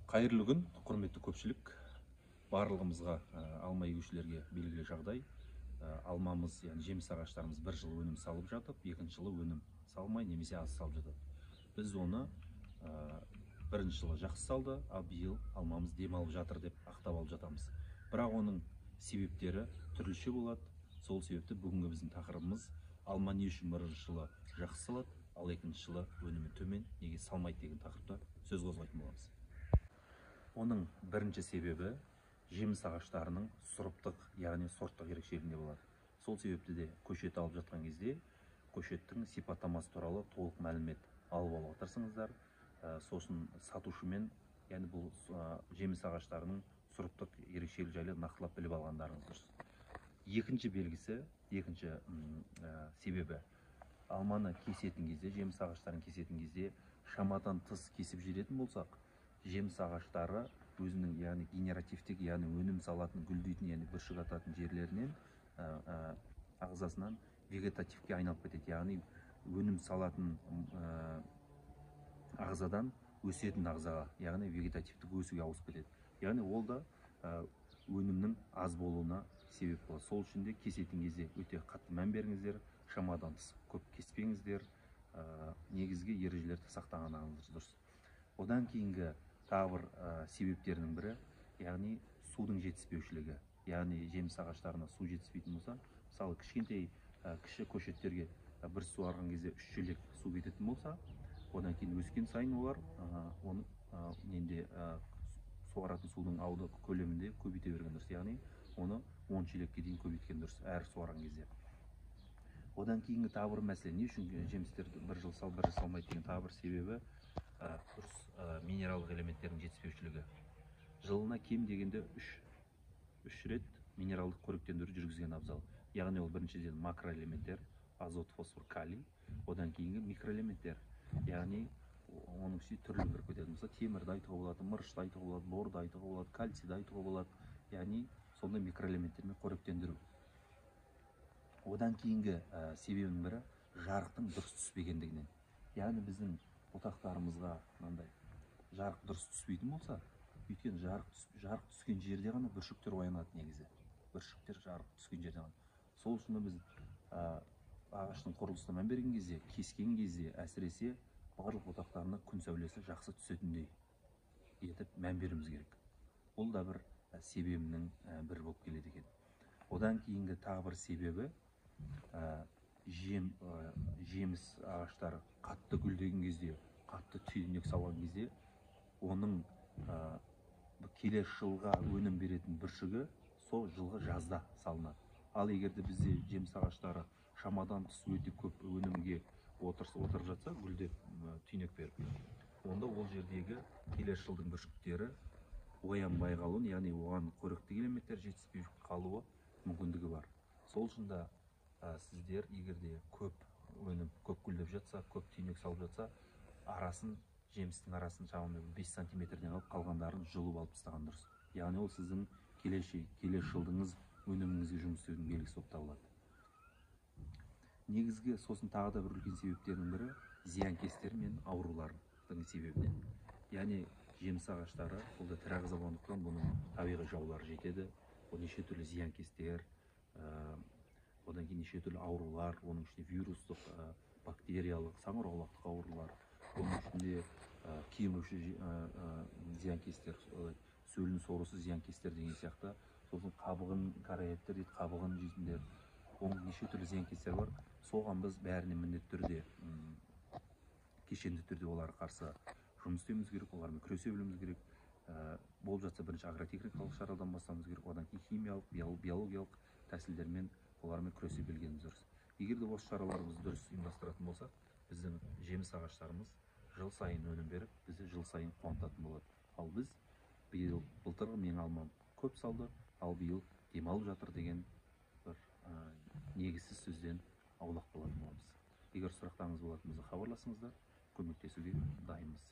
Қайырлы күн, құрметті көпшілік. Барлығымызға алма егушілерге белгілі жағдай. Алмамыз, яғни жеміс ағаштарымыз бір жыл өнім салып жатып, екінші жылы өнім салмай немесе аз салып жатады. Біз оны бірінші жылы жақсы салды, ал биыл алмамыз демалып жатыр деп ақтап алып жатамыз. Бірақ оның себептері түрліше болады. Сол себепті бүгінгі біздің тақырыбымыз алма не үшін бірінші жылы жақсы салады, ал екінші жылы өнімі төмен, неге салмайды деген тақырыпта сөз қозғайтын боламыз. Оның бірінші себебі жеміс ағаштарының сұрыптық, яғни сорттық ерекшелігінде болады. Сол себепті де көшет алып жатқан кезде көшеттің сипаттамасы туралы толық мәлімет алып алуға тырысыңыздар. Сосын сатушымен, яғни бұл жеміс ағаштарының сұрыптық ерекшелігі жайлы нақтылап біліп алғандарыңыз дұрыс. Екінші белгісі, екінші себебі алманы кесетін кезде, жеміс ағаштарын кесетін кезде шамадан тыс кесіп жіберетін болсақ, жеміс ағаштары өзінің, яғни генеративтік, яғни өнім салатын, гүлдейтін, яғни бүршік ататын жерлерінен ағзасынан вегетативке айналып кетеді. Яғни өнім салатын ағзадан өсетін ағзаға, яғни вегетативтік өсуге ауысып кетеді. Яғни ол да өнімнің аз болуына себеп болады. Сол үшін де кесетін кезде өте қатты мән беріңіздер, шамадан тыс көп кеспеңіздер, негізгі ережелерді сақтағаныңыз дұрыс. Одан кейінгі тағы бір себептерінің бірі, яғни судың жетіспеушілігі. Яғни жеміс ағаштарына су жетіспейтін болса, мысалы кішкентай кіші көшеттерге бір суарған кезде 3 шелек су кететін болса, одан кейін өскен сайын олар оны суаратын судың ауды көлемінде көбейте берген дұрыс. Яғни оны 10 шелекке дейін көбейткен дұрыс әр суарған кезде. Одан кейінгі тағы бір мәселе, не үшін жемістерді бір жыл сал, бір жыл салмайды деген тағы бір себебі дұрыс минералдық элементтердің жетіспеушілігі. Жылына кем дегенде 3 рет минералдық қоректендіру жүргізген абзал. Яғни ол біріншіден макроэлементтер, азот, фосфор, калий, одан кейінгі микроэлементтер. Яғни оның ішінде түрлі кіріп кетеді. Мысалы, темірді айтуға болады, мырышты айтуға болады, борды айтуға болады, кальцийді айтуға болады. Яғни сондай микроэлементтермен қоректендіру. Одан кейінгі себебінің бірі жарықтың дұрыс түспегендігінен. Яғни біздің бұтақтарымызға жарық дұрыс түспейтін болса, өйткені жарық түскен жерде ғана бүршіктер оянады негізі. Бүршіктер жарық түскен жерде ғана. Сол үшін біз ағаштың құрылысына мән берген кезде, кескен кезде әсіресе барлық бұтақтарына күн сәулесі жақсы түсетіндей етіп мән беруіміз керек. Бұл да бір себебінің бірі болып келеді екен. Одан кейінгі тағы бір себебі жеміс ағаштары қатты гүлдеген кезде, қатты түйнек салған кезде, оның келесі жылға өнім беретін бүршігі сол жылғы жазда салынады. Ал егерде бізде жеміс ағаштары шамадан тыс өте көп өнімге отырып жатса, гүлдеп түйнек беріп, онда ол жердегі келесі жылдың бүршіктері оянбай қалуын, яғни оған қоректік элементтер жетіспей қалуы мүмкіндігі бар. Сол үшін да сіздер егерде көп өнім, көп гүлдеп жатса, көп түйнек салып жатса, жемістің арасын шамамен 5 сантиметрден алып қалғандарын жұлып алып тастаған дұрыс. Яғни ол сіздің келесі жылдыңыз өніміңізге жұмыс істеудің белгісі болып табылады. Негізгі сосын тағы да бір үлкен себептердің бірі зиянкестер мен аурулардың себебінен. Яғни жеміс ағаштары бұл да тірі ағза болғандықтан бұның табиғи жаулары жетеді. Ол неше түрлі зиянкестер, одан кейін неше түрлі аурулар, оның ішінде вирустық, бактериялық, саңырауқұлақтық аурулар, оның ішінде кеміруші зиянкестер, сөлін сорысы зиянкестер деген сияқты, сосын қабығын караэттер дейді, қабығын жейтіндер, оның неше түрлі зиянкестер бар. Соған біз бәріне міндетті түрде, кешенді түрде оларға қарсы жұмыс істеуіміз керек, олармен күресе білуіміз керек. Болып жатса бірінші агротехникалық шарадан бастауымыз керек, одан кейін химиялық, биологиялық тәсілдермен олармен күресе білгеніміз дұрыс. Егер де осы шараларымызды дұрыс ұйымдастыратын болсақ, біздің жеміс ағаштарымыз жыл сайын өнім беріп, бізді жыл сайын қуантатын болады. Ал біз былтырғы менің алмам көп салды, ал биыл демалып жатыр деген бір негізсіз сөзден аулақ болатын боламыз. Егер сұрақтарыңыз болатын болса, хабарласыңыздар, көмектесуге дайынбыз.